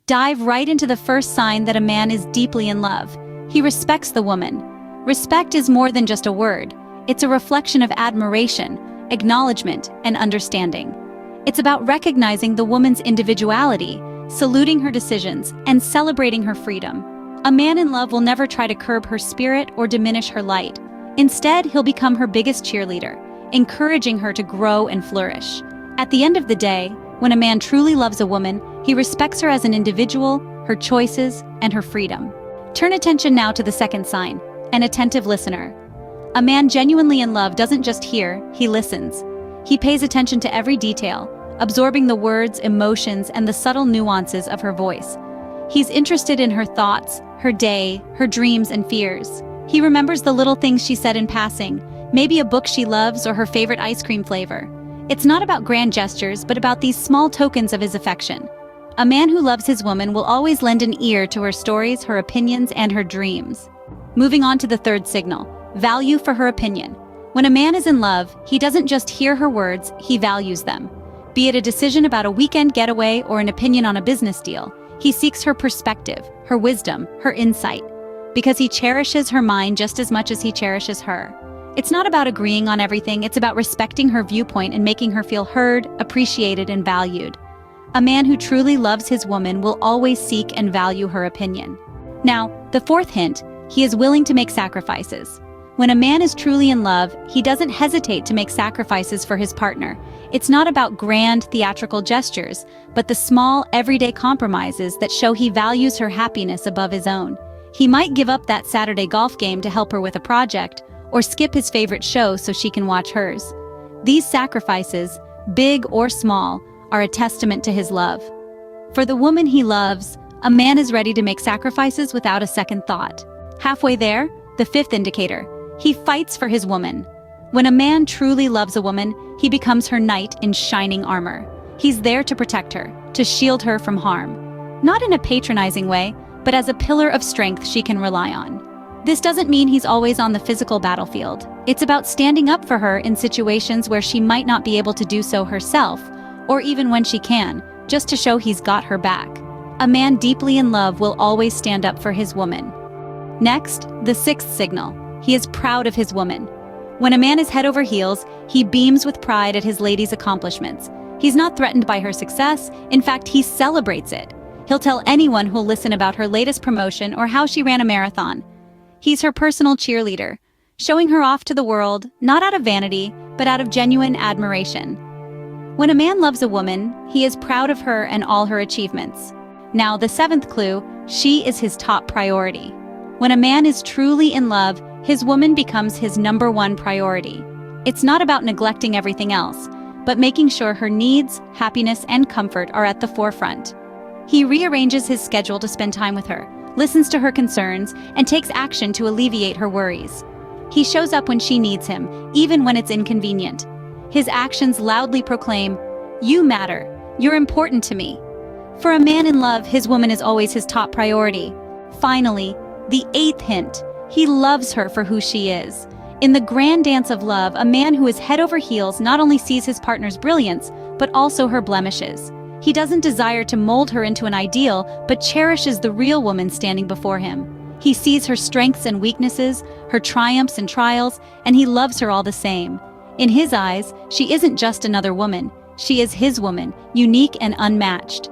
Dive right into the first sign that a man is deeply in love. He respects the woman. Respect is more than just a word. It's a reflection of admiration, acknowledgement, and understanding. It's about recognizing the woman's individuality, saluting her decisions, and celebrating her freedom. A man in love will never try to curb her spirit or diminish her light. Instead, he'll become her biggest cheerleader, encouraging her to grow and flourish. At the end of the day, when a man truly loves a woman, he respects her as an individual, her choices, and her freedom. Turn attention now to the second sign, an attentive listener. A man genuinely in love doesn't just hear, he listens. He pays attention to every detail, absorbing the words, emotions, and the subtle nuances of her voice. He's interested in her thoughts, her day, her dreams and fears. He remembers the little things she said in passing, maybe a book she loves or her favorite ice cream flavor. It's not about grand gestures, but about these small tokens of his affection. A man who loves his woman will always lend an ear to her stories, her opinions, and her dreams. Moving on to the third signal, value for her opinion. When a man is in love, he doesn't just hear her words, he values them. Be it a decision about a weekend getaway or an opinion on a business deal, he seeks her perspective, her wisdom, her insight, because he cherishes her mind just as much as he cherishes her. It's not about agreeing on everything, it's about respecting her viewpoint and making her feel heard, appreciated, and valued. A man who truly loves his woman will always seek and value her opinion. Now, the fourth hint, he is willing to make sacrifices. When a man is truly in love, he doesn't hesitate to make sacrifices for his partner. It's not about grand, theatrical gestures, but the small, everyday compromises that show he values her happiness above his own. He might give up that Saturday golf game to help her with a project, or skip his favorite show so she can watch hers. These sacrifices, big or small, are a testament to his love. For the woman he loves, a man is ready to make sacrifices without a second thought. Halfway there, the fifth indicator. He fights for his woman. When a man truly loves a woman, he becomes her knight in shining armor. He's there to protect her, to shield her from harm. Not in a patronizing way, but as a pillar of strength she can rely on. This doesn't mean he's always on the physical battlefield. It's about standing up for her in situations where she might not be able to do so herself, or even when she can, just to show he's got her back. A man deeply in love will always stand up for his woman. Next, the sixth signal. He is proud of his woman. When a man is head over heels, he beams with pride at his lady's accomplishments. He's not threatened by her success. In fact, he celebrates it. He'll tell anyone who'll listen about her latest promotion or how she ran a marathon. He's her personal cheerleader, showing her off to the world, not out of vanity, but out of genuine admiration. When a man loves a woman, he is proud of her and all her achievements. Now, the seventh clue, she is his top priority. When a man is truly in love, his woman becomes his number one priority. It's not about neglecting everything else, but making sure her needs, happiness, and comfort are at the forefront. He rearranges his schedule to spend time with her, listens to her concerns, and takes action to alleviate her worries. He shows up when she needs him, even when it's inconvenient. His actions loudly proclaim, "You matter. You're important to me." For a man in love, his woman is always his top priority. Finally, the eighth hint. He loves her for who she is. In the grand dance of love, a man who is head over heels not only sees his partner's brilliance, but also her blemishes. He doesn't desire to mold her into an ideal, but cherishes the real woman standing before him. He sees her strengths and weaknesses, her triumphs and trials, and he loves her all the same. In his eyes, she isn't just another woman. She is his woman, unique and unmatched.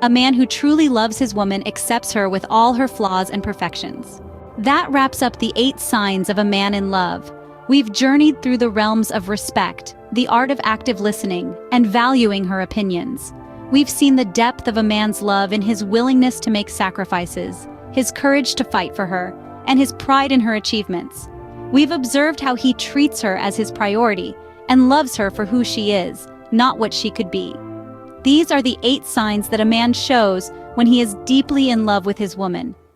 A man who truly loves his woman accepts her with all her flaws and perfections. That wraps up the 8 signs of a man in love. We've journeyed through the realms of respect, the art of active listening, and valuing her opinions. We've seen the depth of a man's love in his willingness to make sacrifices, his courage to fight for her, and his pride in her achievements. We've observed how he treats her as his priority and loves her for who she is, not what she could be. These are the 8 signs that a man shows when he is deeply in love with his woman.